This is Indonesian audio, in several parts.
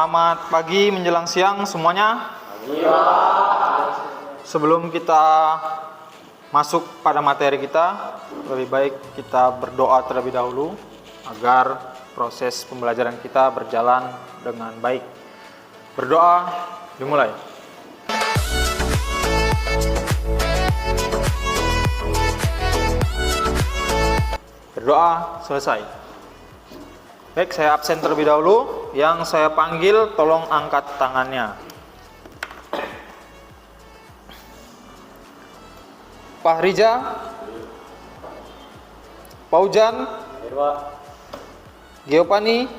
Selamat pagi menjelang siang semuanya. Sebelum kita masuk pada materi kita, lebih baik kita berdoa terlebih dahulu agar proses pembelajaran kita berjalan dengan baik. Berdoa dimulai. Berdoa selesai. Baik, saya absen terlebih dahulu. Yang saya panggil tolong angkat tangannya. Pak Rija, Paujan, Geopani.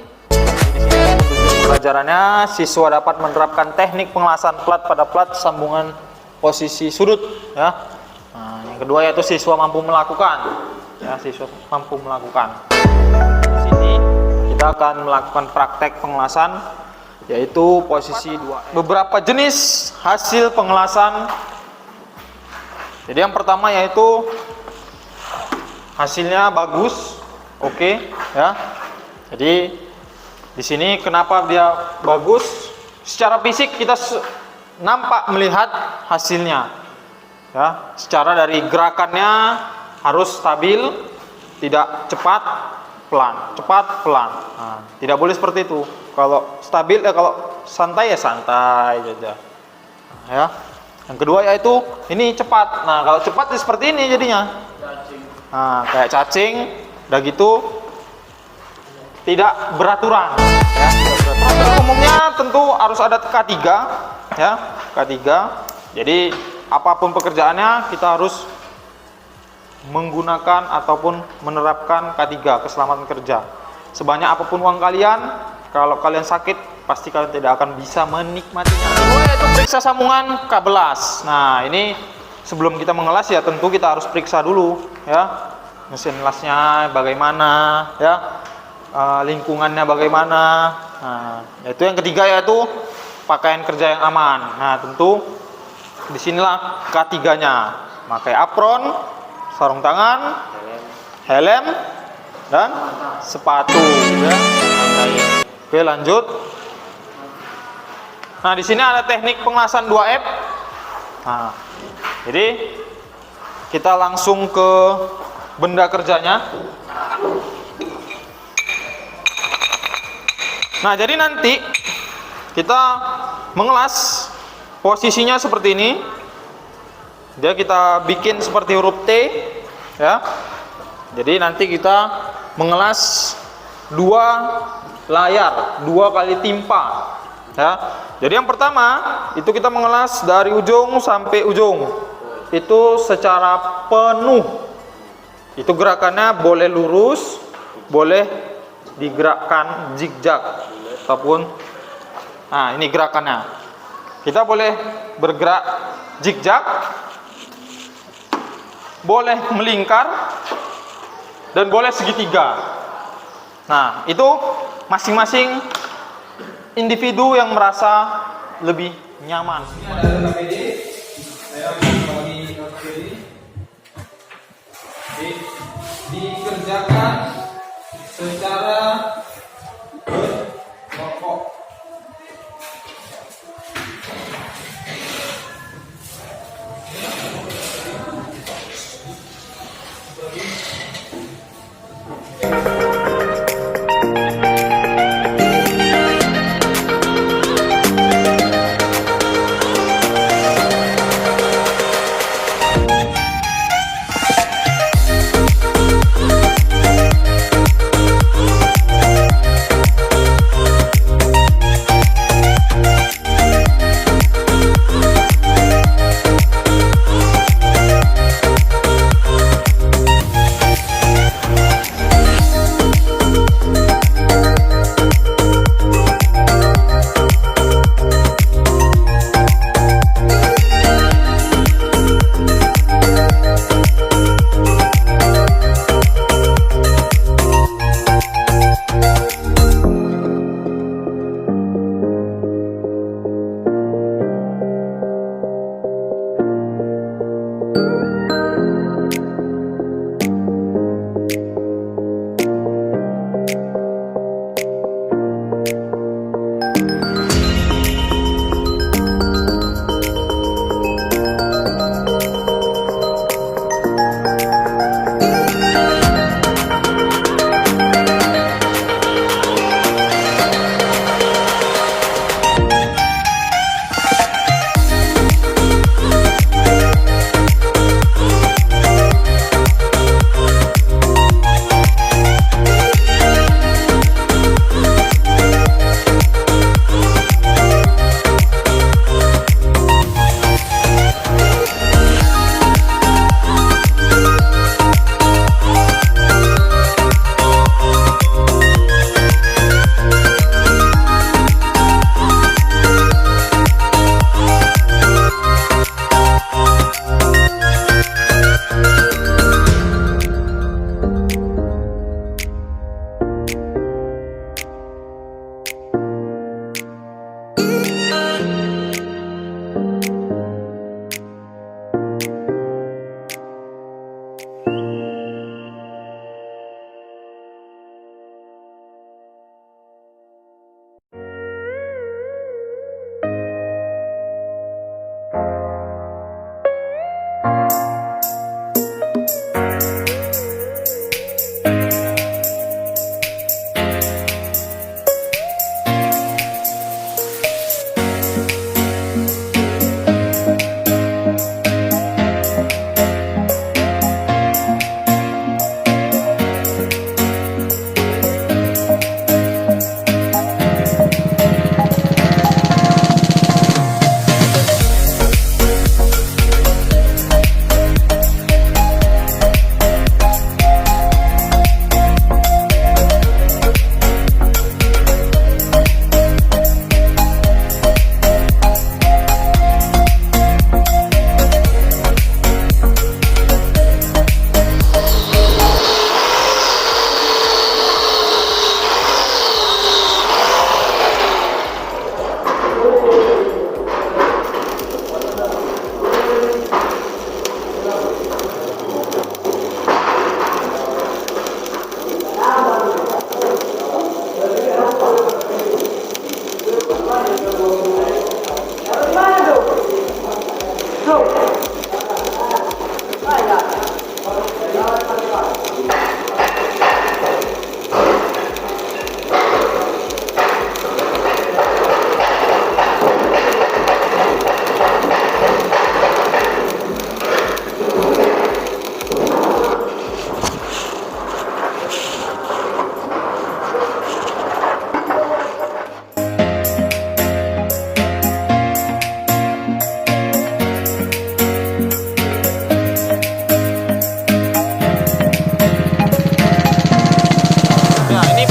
Pelajarannya siswa dapat menerapkan teknik pengelasan plat pada plat sambungan posisi sudut. Ya. Nah, yang kedua yaitu siswa mampu melakukan. Ya, siswa mampu melakukan. Di sini kita akan melakukan praktek pengelasan, yaitu posisi 2. Beberapa jenis hasil pengelasan. Jadi yang pertama yaitu hasilnya bagus, oke, ya. Jadi di sini kenapa dia bagus? Secara fisik kita nampak melihat hasilnya, ya. Secara dari gerakannya harus stabil, tidak cepat, pelan, cepat, pelan. Nah, tidak boleh seperti itu. Kalau stabil, kalau santai ya santai saja, ya. Yang kedua yaitu ini cepat. Nah, kalau cepat seperti ini jadinya. Nah, kayak cacing, udah gitu tidak beraturan, ya. Pada umumnya tentu harus ada K3, ya, K3. Jadi apapun pekerjaannya kita harus menggunakan ataupun menerapkan K3, keselamatan kerja. Sebanyak apapun uang kalian, kalau kalian sakit pasti kalian tidak akan bisa menikmatinya. Kedua yaitu periksa sambungan K11. Nah, ini sebelum kita mengelas ya tentu kita harus periksa dulu, ya. Mesin lasnya bagaimana, ya. Lingkungannya bagaimana. Nah, yaitu yang ketiga yaitu pakaian kerja yang aman. Nah, tentu disinilah K3-nya. Pakai apron, sarung tangan, helm, dan sepatu, ya. Oke, lanjut. Nah, di sini ada teknik pengelasan 2F. Nah, jadi kita langsung ke benda kerjanya. Nah, jadi nanti kita mengelas posisinya seperti ini. Dia kita bikin seperti huruf T, ya. Jadi nanti kita mengelas 2 layar, 2 kali timpa, ya. Jadi yang pertama itu kita mengelas dari ujung sampai ujung itu secara penuh. Itu gerakannya boleh lurus, boleh digerakkan zigzag ataupun, nah ini gerakannya. Kita boleh bergerak zigzag, boleh melingkar, dan boleh segitiga. Nah, itu masing-masing individu yang merasa lebih nyaman. Ini ada KPD, saya bagi KPD, dikerjakan secara berkelompok.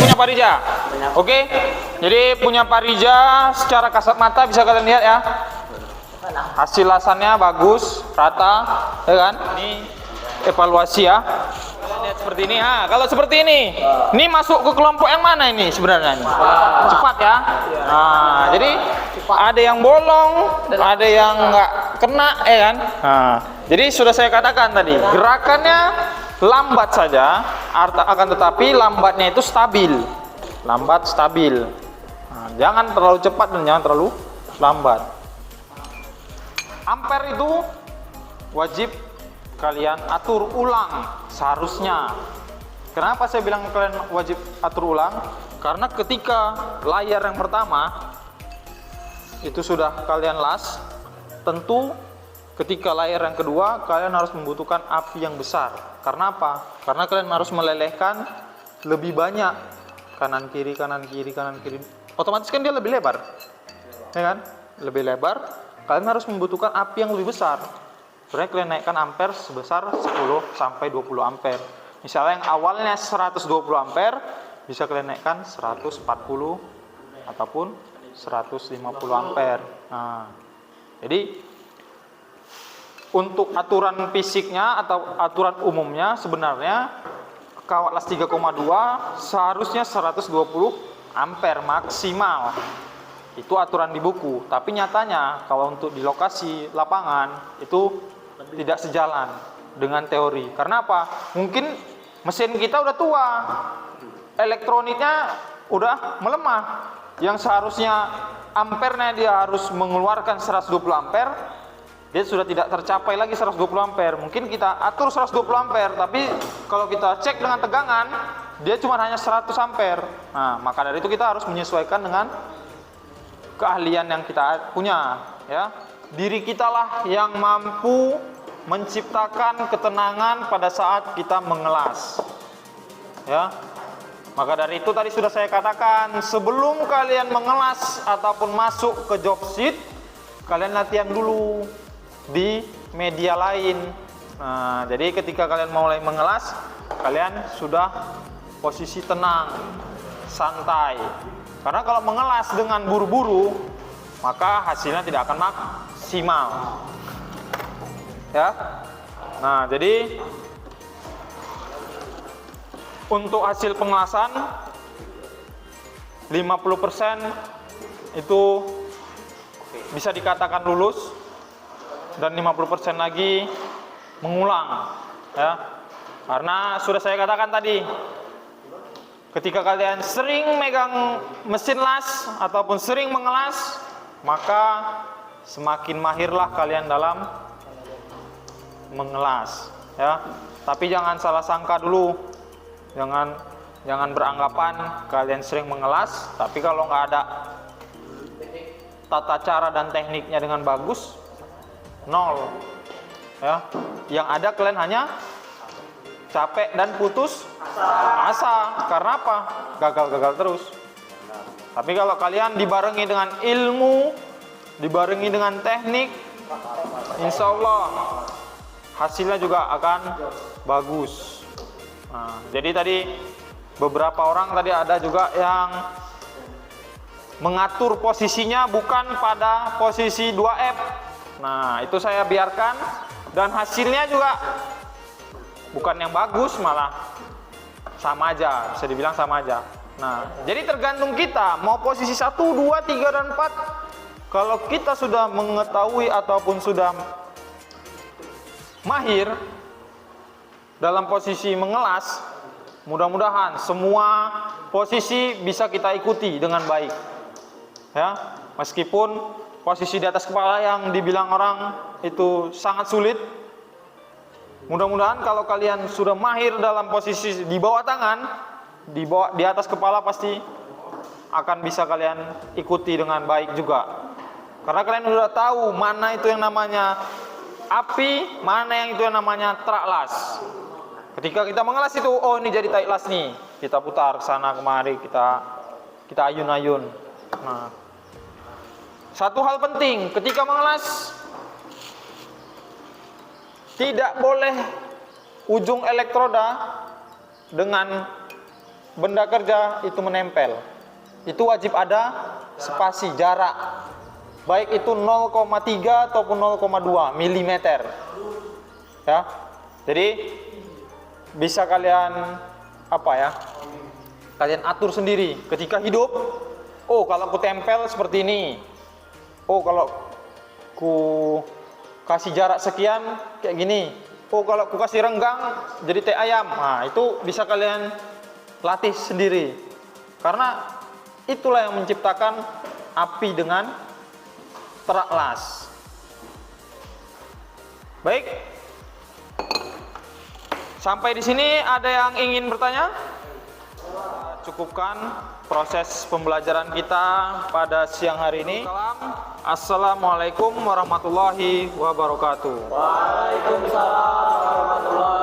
punya Pak Rija. Oke. Jadi punya Pak Rija secara kasat mata bisa kalian lihat ya. Hasil lasannya bagus, rata, ya kan? Ini evaluasi ya. Lihat seperti ini. Ah, kalau seperti ini masuk ke kelompok yang mana ini sebenarnya? Ini? Cepat ya. Nah, jadi ada yang bolong, ada yang nggak kena, ya kan? Nah, jadi sudah saya katakan tadi, gerakannya lambat saja, akan tetapi lambatnya itu stabil, lambat stabil. Nah, jangan terlalu cepat dan jangan terlalu lambat. Ampere itu wajib kalian atur ulang seharusnya. Kenapa saya bilang kalian wajib atur ulang? Karena ketika layar yang pertama itu sudah kalian las, tentu ketika layar yang kedua kalian harus membutuhkan api yang besar. Karena apa? Karena kalian harus melelehkan lebih banyak kanan kiri kanan kiri kanan kiri. Otomatis kan dia lebih lebar, ya kan? Lebih lebar. Kalian harus membutuhkan api yang lebih besar. Sebenarnya kalian naikkan ampere sebesar 10 sampai 20 ampere. Misalnya yang awalnya 120 ampere bisa kalian naikkan 140 ataupun 150 ampere. Nah, jadi untuk aturan fisiknya atau aturan umumnya sebenarnya kawat las 3,2 seharusnya 120 ampere maksimal. Itu aturan di buku, tapi nyatanya kalau untuk di lokasi lapangan itu tidak sejalan dengan teori. Karena apa? Mungkin mesin kita udah tua, elektroniknya udah melemah. Yang seharusnya ampernya dia harus mengeluarkan 120 ampere, dia sudah tidak tercapai lagi 120 ampere. Mungkin kita atur 120 ampere, tapi kalau kita cek dengan tegangan, dia cuma hanya 100 ampere. Nah, maka dari itu kita harus menyesuaikan dengan keahlian yang kita punya, ya. Diri kitalah yang mampu menciptakan ketenangan pada saat kita mengelas, ya. Maka dari itu tadi sudah saya katakan, sebelum kalian mengelas ataupun masuk ke job sheet, kalian latihan dulu di media lain. Nah, jadi ketika kalian mulai mengelas, kalian sudah posisi tenang, santai. Karena kalau mengelas dengan buru-buru, maka hasilnya tidak akan maksimal. Ya. Nah, jadi untuk hasil pengelasan 50% itu bisa dikatakan lulus dan 50% lagi mengulang, ya. Karena sudah saya katakan tadi, ketika kalian sering megang mesin las ataupun sering mengelas, maka semakin mahirlah kalian dalam mengelas, ya. Tapi jangan salah sangka dulu, jangan beranggapan kalian sering mengelas, tapi kalau nggak ada tata cara dan tekniknya dengan bagus, nol, ya. Yang ada kalian hanya capek dan putus asa. Karena apa? Gagal terus. Tapi kalau kalian dibarengi dengan ilmu, dibarengi dengan teknik, insya Allah hasilnya juga akan bagus. Nah, jadi tadi beberapa orang tadi ada juga yang mengatur posisinya bukan pada posisi 2F. Nah, itu saya biarkan dan hasilnya juga bukan yang bagus, malah sama aja, bisa dibilang sama aja. Nah, jadi tergantung kita mau posisi 1, 2, 3 dan 4. Kalau kita sudah mengetahui ataupun sudah mahir dalam posisi mengelas, mudah-mudahan semua posisi bisa kita ikuti dengan baik, ya. Meskipun posisi di atas kepala yang dibilang orang itu sangat sulit, mudah-mudahan kalau kalian sudah mahir dalam posisi di bawah tangan, di atas kepala, pasti akan bisa kalian ikuti dengan baik juga. Karena kalian sudah tahu mana itu yang namanya api, mana yang itu yang namanya trak las. Ketika kita mengelas itu, oh ini jadi tarik las nih, kita putar ke sana kemari, kita ayun-ayun. Nah, satu hal penting ketika mengelas, tidak boleh ujung elektroda dengan benda kerja itu menempel, itu wajib ada spasi jarak, baik itu 0,3 ataupun 0,2 mm. Ya, jadi bisa kalian apa ya? Kalian atur sendiri ketika hidup. Oh, kalau aku tempel seperti ini. Oh, kalau ku kasih jarak sekian kayak gini. Oh, kalau ku kasih renggang jadi teh ayam. Nah, itu bisa kalian latih sendiri. Karena itulah yang menciptakan api dengan terak las. Baik. Sampai di sini ada yang ingin bertanya? Cukupkan proses pembelajaran kita pada siang hari ini. Assalamualaikum warahmatullahi wabarakatuh. Waalaikumsalam warahmatullahi